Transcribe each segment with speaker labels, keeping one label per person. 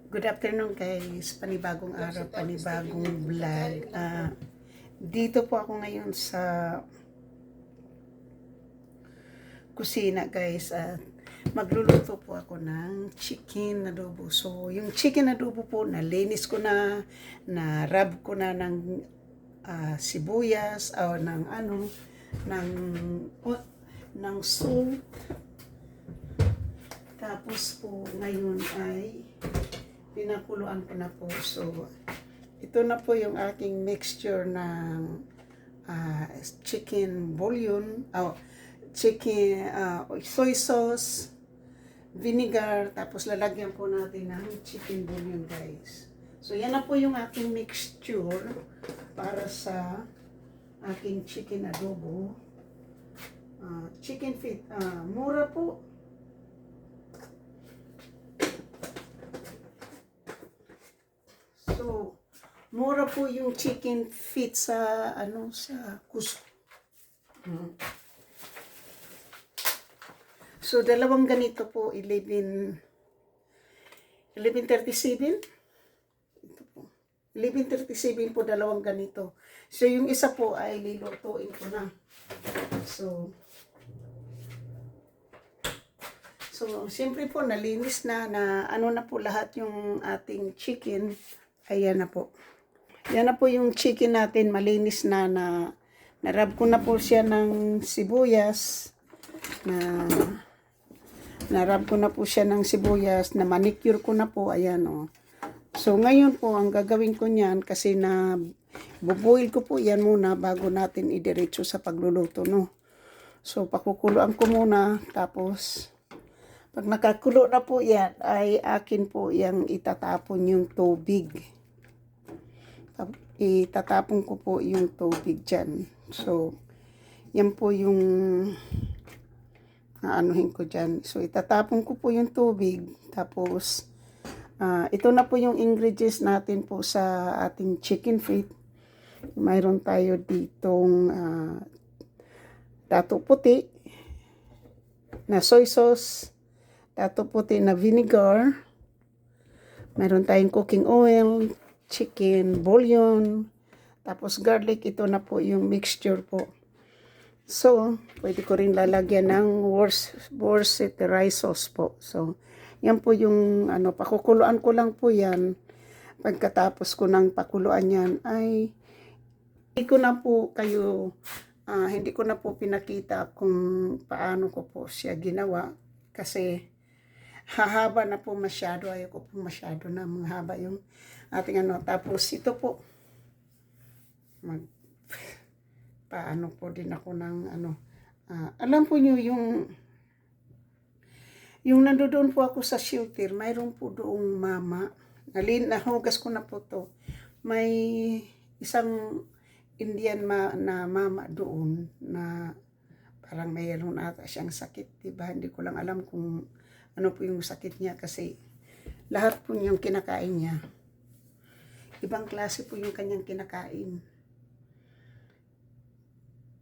Speaker 1: Good afternoon guys, panibagong araw, panibagong vlog. Dito po ako ngayon sa kusina guys at magluluto po ako ng chicken adobo. So yung chicken adobo po, nalinis ko na rub ko na ng sibuyas o ng salt. Tapos po ngayon ay pinakuluan ko na po. So, ito na po yung aking mixture ng chicken bouillon, chicken, soy sauce, vinegar, tapos lalagyan po natin ng chicken bouillon guys. So, yan na po yung aking mixture para sa aking chicken adobo. Chicken feet, mura po. So, mura po yung chicken feet sa sa Cusco. So, dalawang ganito po, 11.37. Ito po. 11.37 po, dalawang ganito. So, yung isa po ay lilutuin ko na. So, siyempre po, nalinis na na po lahat yung ating chicken. Ayan na po. Yan na po yung chicken natin, malinis na narab ko na po siya ng sibuyas, narab ko na po siya ng sibuyas, na manicure ko na po, ayan o. So ngayon po, ang gagawin ko niyan, kasi buboil ko po yan muna bago natin idiretso sa pagluluto, no. So pakukuluan ko muna, tapos pag nakakulo na po yan, ay akin po yang itatapon yung tubig. Itatapon ko po yung tubig dyan. So, yan po yung aanuhin ko dyan. So, itatapon ko po yung tubig. Tapos, ito na po yung ingredients natin po sa ating chicken feet. Mayroon tayo ditong dato puti na soy sauce, dato puti na vinegar, mayroon tayong cooking oil, chicken bouillon, tapos garlic. Ito na po yung mixture po. So, pwede ko rin lalagyan ng Worcestershire rice sauce po. So, yan po yung pakukuluan ko lang po yan. Pagkatapos ko ng pakuluan yan ay hindi ko na po pinakita kung paano ko po siya ginawa kasi hahaba na po masyado. Ayoko po masyado na mahaba yung ating Tapos ito po, paano po din ako ng alam po nyo yung nandoon po ako sa shelter, mayroon po doong mama, nahugas ko na po to. May isang Indian na mama doon na parang mayroon ata siyang sakit, diba? Hindi ko lang alam kung ano po yung sakit niya kasi lahat po yung kinakain niya. Ibang klase po yung kanyang kinakain.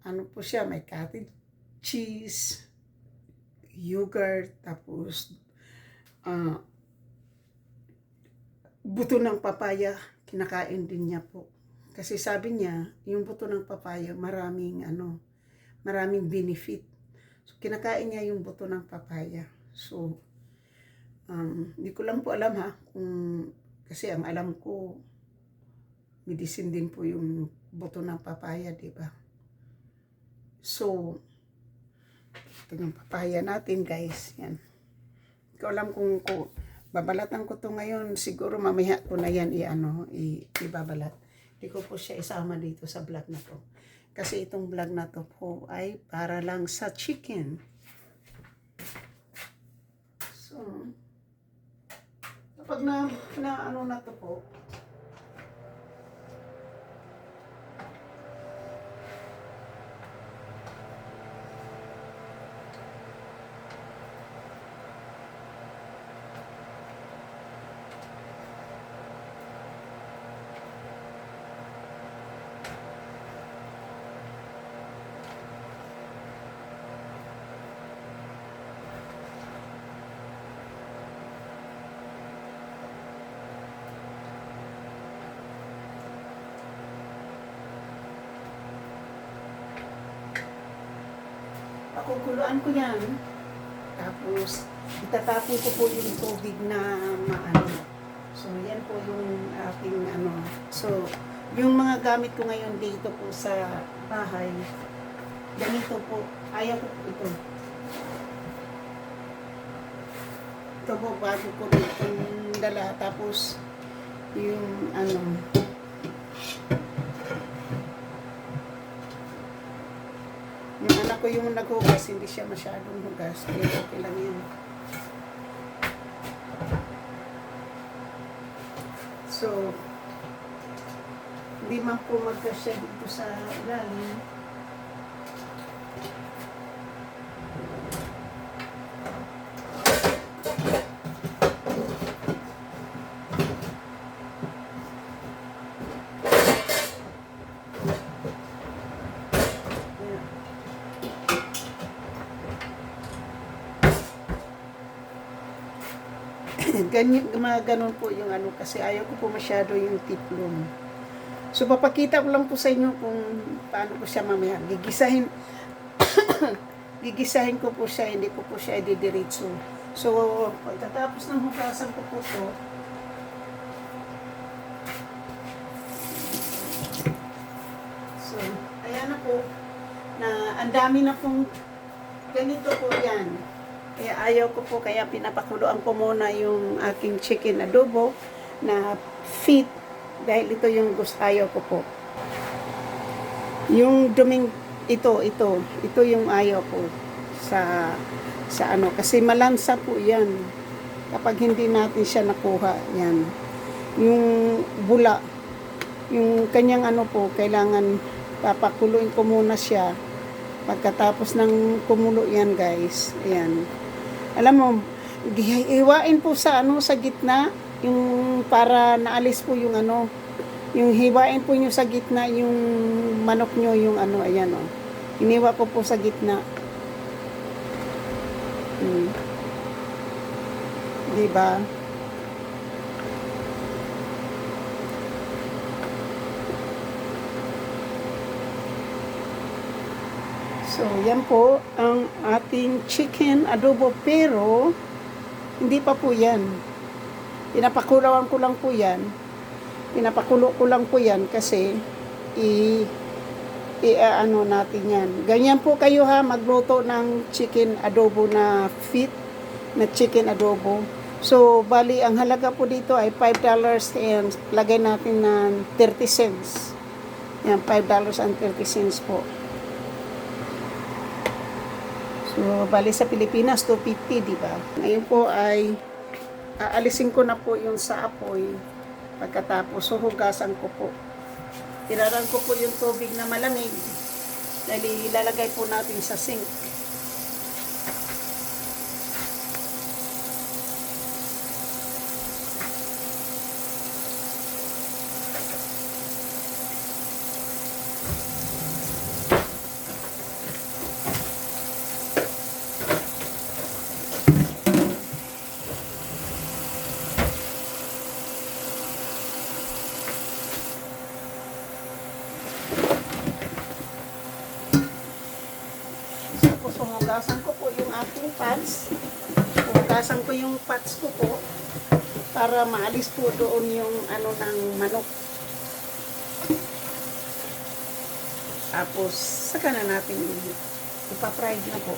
Speaker 1: Ano po siya, may cottage cheese, yogurt, tapos buto ng papaya, kinakain din niya po. Kasi sabi niya, yung buto ng papaya, maraming benefit. So, kinakain niya yung buto ng papaya. So, hindi ko lang po alam kasi ang alam ko, medicine din po yung buto ng papaya, diba? So, ito yung papaya natin, guys. Yan. Hindi ko alam kung babalatan ko to ngayon. Siguro mamaya ko na yan ibabalat. Hindi ko po siya isama dito sa vlog na to. Kasi itong vlog na to po ay para lang sa chicken. So, kapag na to po, Pakukuluan ko yan. Tapos, itatapon ko po yung tubig na maano. So, yan po yung aking ano. So, yung mga gamit ko ngayon dito po sa bahay, ganito po. Ayaw ko po ito. Ito po, bago ko itong dala. Tapos, yung ano, yung anak ko yung naghugas, hindi siya masyadong hugas. Kaya okay lang yun. So, hindi man po magkasya dito sa ilalim. Ganyan, ganun po yung ano, kasi ayaw ko po masyado yung tiplon. So, papakita ko lang po sa inyo kung paano ko siya mamaya. Gigisahin ko po siya, hindi ko po siya ididiretso. So, pagkatapos ng hugasan ko po ito, so, ayan na po, na ang dami na pong ganito po yan. Kaya ayaw ko po, kaya pinapakuluan ko muna yung aking chicken adobo na feet, dahil ito yung gusto, ayaw ko po. Yung duming, ito yung ayaw ko sa ano, kasi malansa po yan kapag hindi natin siya nakuha, yan. Yung bula, yung kanyang ano po, kailangan papakuluin ko muna siya. Pagkatapos ng kumulo yan, guys, ayan. Alam mo, hiwain po sa ano, sa gitna, yung para naalis po yung ano, yung hiwain po nyo sa gitna yung manok nyo, yung ano, ayan o. Hiniwa ko po sa gitna. Diba? So, yan po ang ating chicken adobo, pero hindi pa po yan. Pinapakuluan ko lang po yan. Pinapakulo ko lang po yan kasi ano natin yan. Ganyan po kayo ha, magluto ng chicken adobo na feet, na chicken adobo. So, bali, ang halaga po dito ay $5 and lagay natin ng 30 cents. Yan, $5.30 po. So, bali sa Pilipinas, 250, di ba? Ngayon po ay aalisin ko na po yung sa apoy. Pagkatapos, huhugasan ko po. Tiraran ko po yung tubig na malamig. Dahil ilalagay po natin sa sink. Tapos hugasan ko po yung aking pads. Hugasan ko yung pads ko po para maalis po doon yung ano ng manok. Tapos saka na natin ipa-fry na po.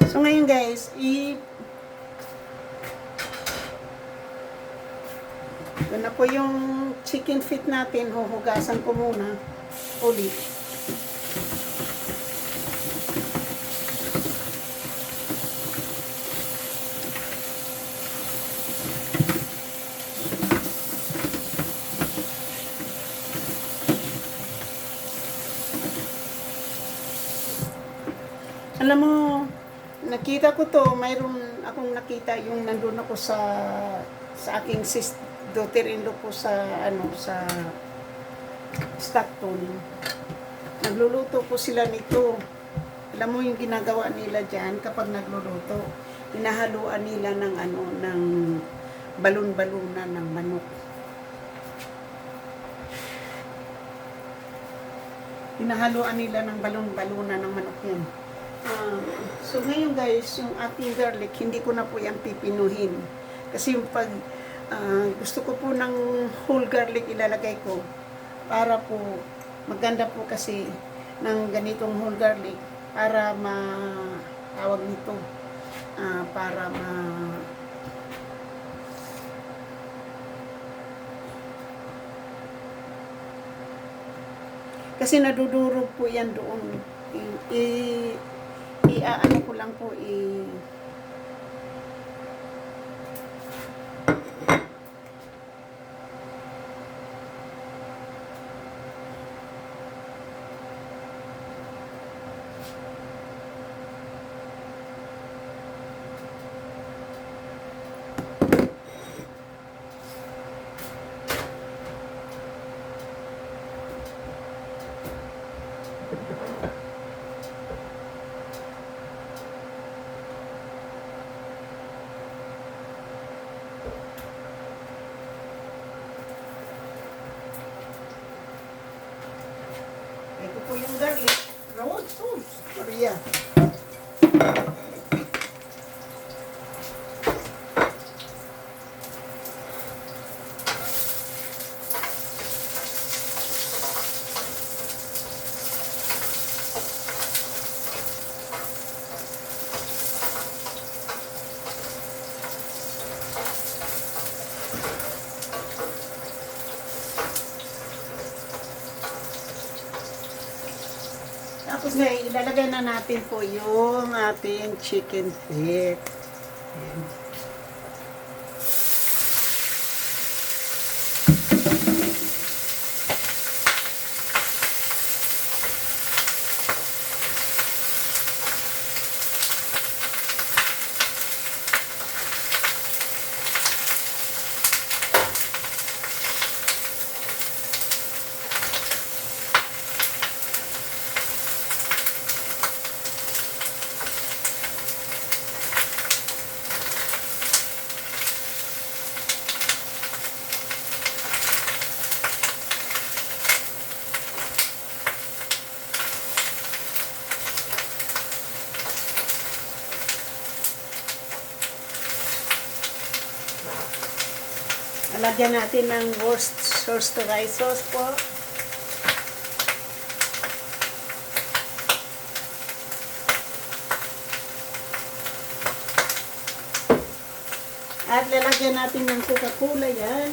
Speaker 1: So ngayon guys, yun na po yung chicken feet natin, huhugasan ko muna ulit. Alam mo, nakita ko to, mayroon akong nakita yung nandun ako sa aking daughter-in-law po sa ano, sa Stockton. Nagluluto po sila nito. Alam mo yung ginagawa nila dyan kapag nagluluto, hinahaluan nila ng ng balon-balunan ng manok. Hinahaluan nila ng balon-balunan ng manok yan. So ngayon guys, yung ating garlic, hindi ko na po yan pipinuhin. Kasi yung pag gusto ko po ng whole garlic ilalagay ko para po maganda po kasi ng ganitong whole garlic para tawag nito para kasi nadudurog po yan doon. Ano ko lang po ito po yung garlic. Korea. Tapos ngayon, ilalagay na natin po yung ating chicken feet. Ayan. Lagyan natin ng Worcestershire sauce po. At lalagyan natin ng Coca-Cola yan.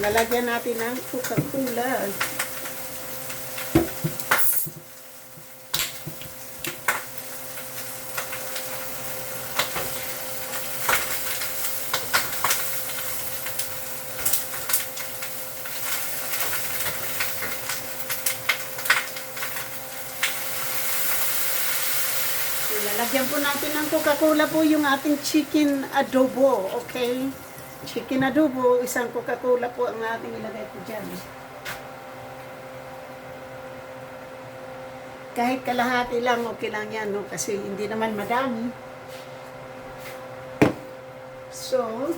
Speaker 1: Lalagyan natin ng Coca-Cola. Lalagyan po natin ng Coca-Cola po yung ating chicken adobo, okay? Chicken adobo, isang Coca-Cola po ang ating ilagay po dyan. Kahit kalahati lang, okay lang yan, no? Kasi hindi naman madami. So,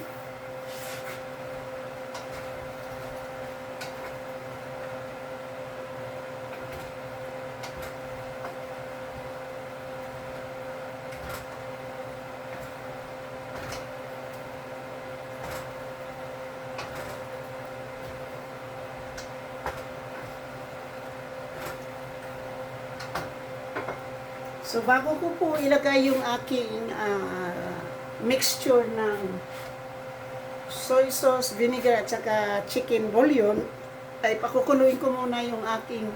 Speaker 1: So, bago ko po ilagay yung aking mixture ng soy sauce, vinegar, at saka chicken bouillon, ay pakukuluin ko muna yung aking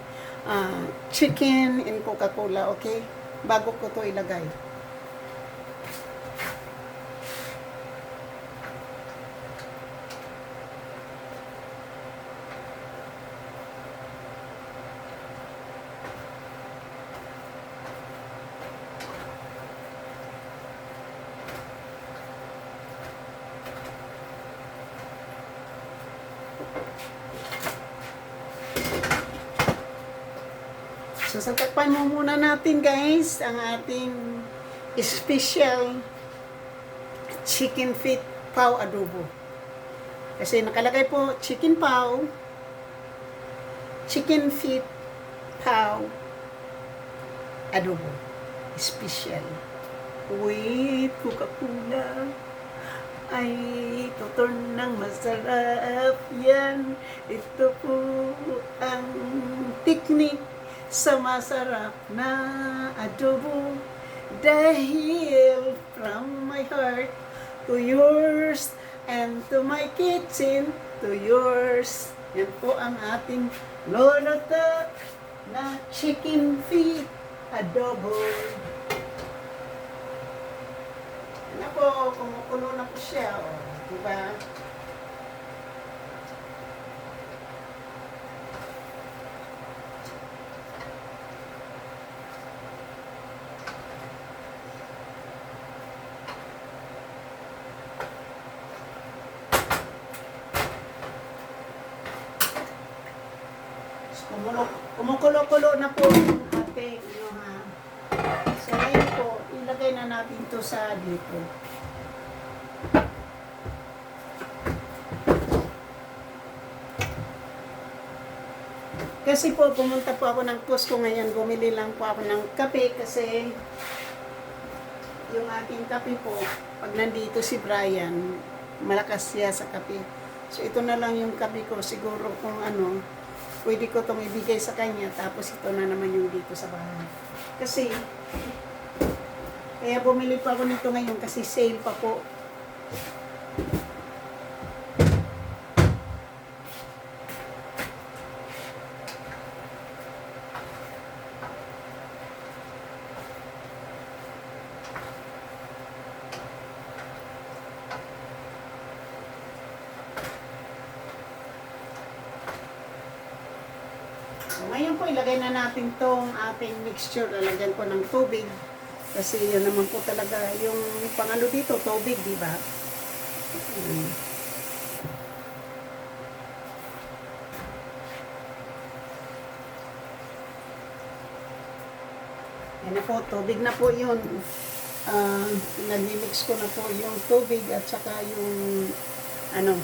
Speaker 1: chicken in Coca-Cola, okay? Bago ko to ilagay. So, satakpan mo muna natin guys ang ating special chicken feet pau adobo. Kasi nakalagay po chicken feet pau adobo. Special. With Coca-Cola. Ay, tuturn ng masarap yan. Ito po ang technique sa masarap na adobo. Dahil from my heart to yours and to my kitchen to yours. Yan po ang ating loloto na chicken feet adobo. Yan po, kumukulo na po siya. O, diba? Kumukulo-kulo na po yung ating so ngayon po, ilagay na natin to sa dito. Kasi po, pumunta po ako ng Costco ngayon, bumili lang po ako ng kape kasi yung aking kape po, pag nandito si Brian, malakas siya sa kape. So ito na lang yung kape ko, siguro kung ano, pwede ko itong ibigay sa kanya, tapos ito na naman yung dito sa bahay. Kasi, kaya bumili pa ako nito ngayon kasi sale pa po. So, ngayon po, ilagay na natin tong ating mixture. Lalagyan ko ng tubig. Kasi yun naman po talaga yung pangalo dito, tubig, di ba? Yan na po, tubig na po yun. Nag-mix ko na po yung tubig at saka yung ano,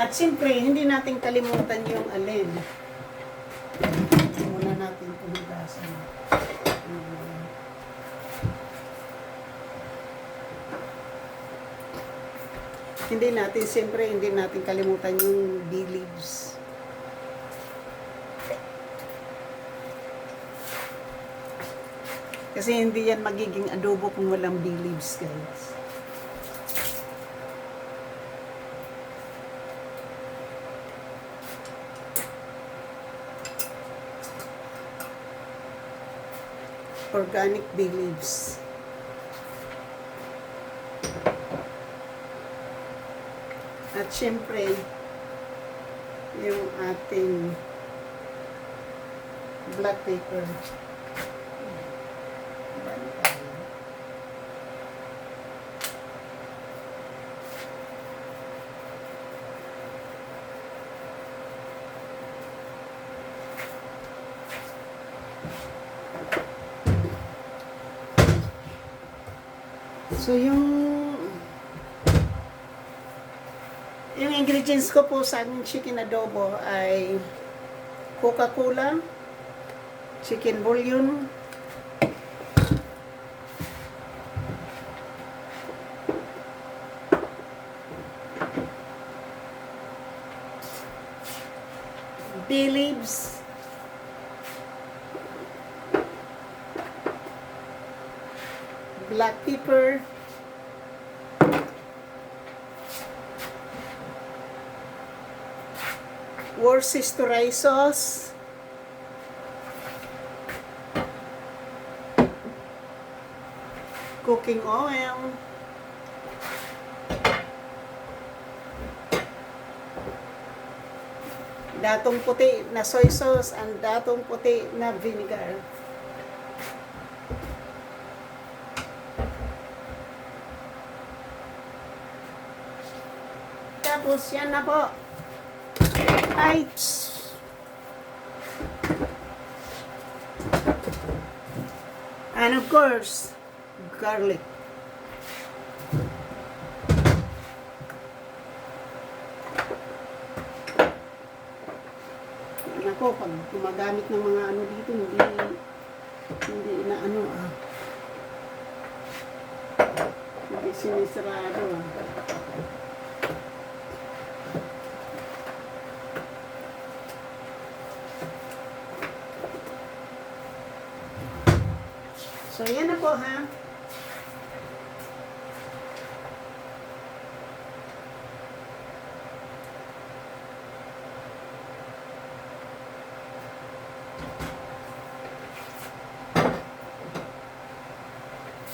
Speaker 1: at siyempre, hindi natin kalimutan yung alin. Muna natin punugasan. Hindi natin kalimutan yung bay leaves. Kasi hindi yan magiging adobo kung walang bay leaves, guys. Organic bay leaves. At syempre, yung ating black pepper. So, yung ingredients ko po sa aking chicken adobo ay Coca-Cola, chicken bouillon, bay leaves, black pepper, Worcestershire sauce, cooking oil, datong puti na soy sauce, and datong puti na vinegar. Tapos yan na po. Ay, and of course, garlic. Ako, pag gumagamit ng mga ano dito, hindi na ano hindi sinisarado So, yan na po ha.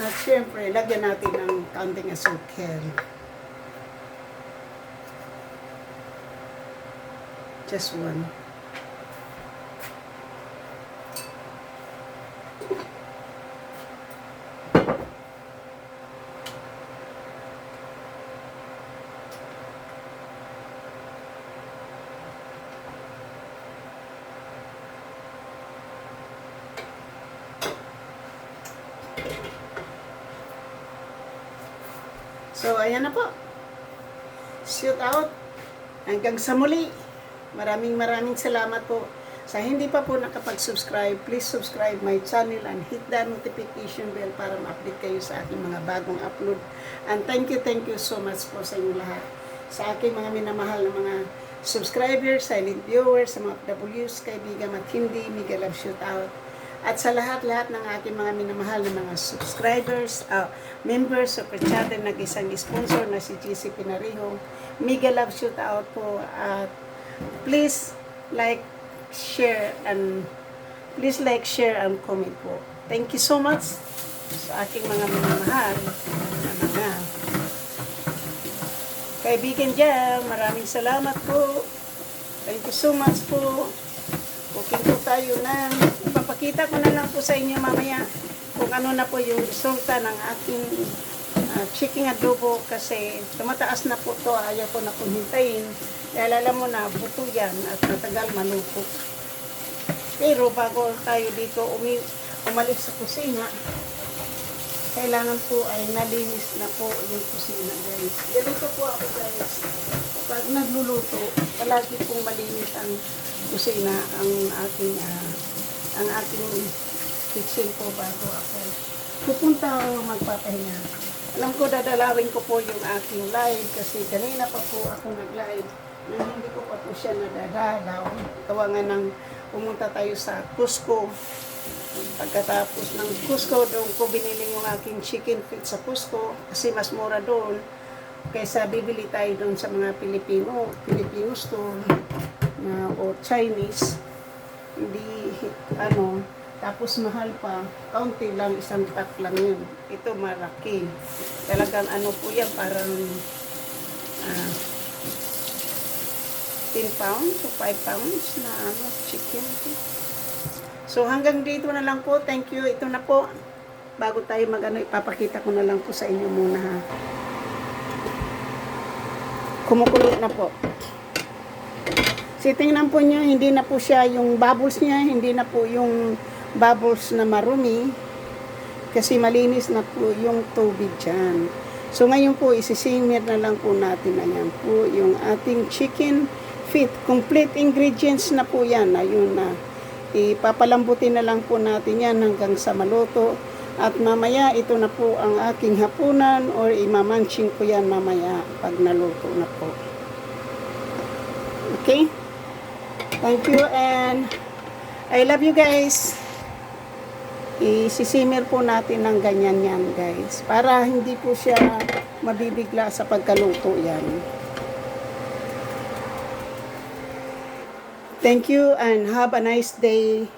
Speaker 1: At syempre, lagyan natin ng kaunting asukal. Just one. So, ayan na po. Shoot out. Hanggang sa muli. Maraming salamat po. Sa hindi pa po nakapag-subscribe, please subscribe my channel and hit the notification bell para ma-update kayo sa aking mga bagong upload. And thank you so much po sa inyo lahat. Sa aking mga minamahal na mga subscribers, silent viewers, sa mga PWs, kaibigan at hindi, mega love shoot out. At sa lahat-lahat ng aking mga minamahal na mga subscribers, members, super chatter, nag-isang sponsor na si GC Pinariho, mega love shoot out po. At please like, share, and comment po. Thank you so much sa aking mga minamahal na mga kaibigan dyan. Maraming salamat po. Thank you so much po. Cooking po tayo ng ipapakita ko na lang po sa inyo mamaya kung ano na po yung resulta ng aking chicken adobo kasi tumataas na po to, ayaw ko na pong hintayin dahil alam mo na buto yan at matagal maluto. Pero bago tayo dito umalis sa kusina, kailangan po ay nalinis na po yung kusina, guys. Ganito po ako, guys. Kapag nagluluto, palagi pong malinis ang kusina, ang aking kitchen po bago ako pupunta o magpapahinga. Alam ko, dadalawin ko po yung aking live kasi kanina pa po ako nag-live nang hindi ko pa po siya nadadalaw. Tawangan ng pumunta tayo sa Cusco. Pagkatapos ng Cusco, doon ko binili yung aking chicken feet sa Cusco kasi mas mura doon kaysa bibili tayo doon sa mga Filipino store o Chinese. Hindi tapos mahal pa, kaunti lang, isang pack lang yun. Ito malaki, talagang po yan, parang 10 pounds o 5 pounds na chicken. So hanggang dito na lang po. Thank you. Ito na po, bago tayo ipapakita ko na lang po sa inyo muna ha. Kumukulo na po. Tingnan po nyo, hindi na po siya yung bubbles niya, hindi na po yung bubbles na marumi kasi malinis na po yung tubig dyan. So ngayon po isisimmer na lang po natin na yan po yung ating chicken feet. Complete ingredients na po yan. Ayun na. Ipapalambutin na lang po natin yan hanggang sa maluto. At mamaya ito na po ang aking hapunan or imamanching ko yan mamaya pag naluto na po. Okay? Thank you and I love you guys. Isisimmer po natin ng ganyan yan guys. Para hindi po siya mabibigla sa pagkaluto yan. Thank you and have a nice day.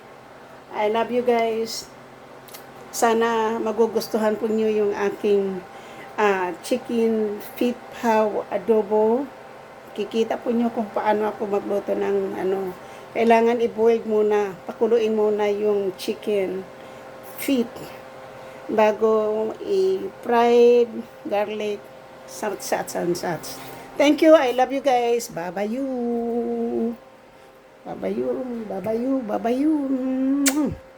Speaker 1: I love you guys. Sana magugustuhan po niyo yung aking chicken feet pau adobo kikita po nyo kung paano ako magluto ng ano. Kailangan i-boil muna, pakuluin muna yung chicken feet bago i-fried garlic, such. Thank you. I love you guys. Bye-bye you. Bye-bye you. Bye-bye you. Bye-bye you.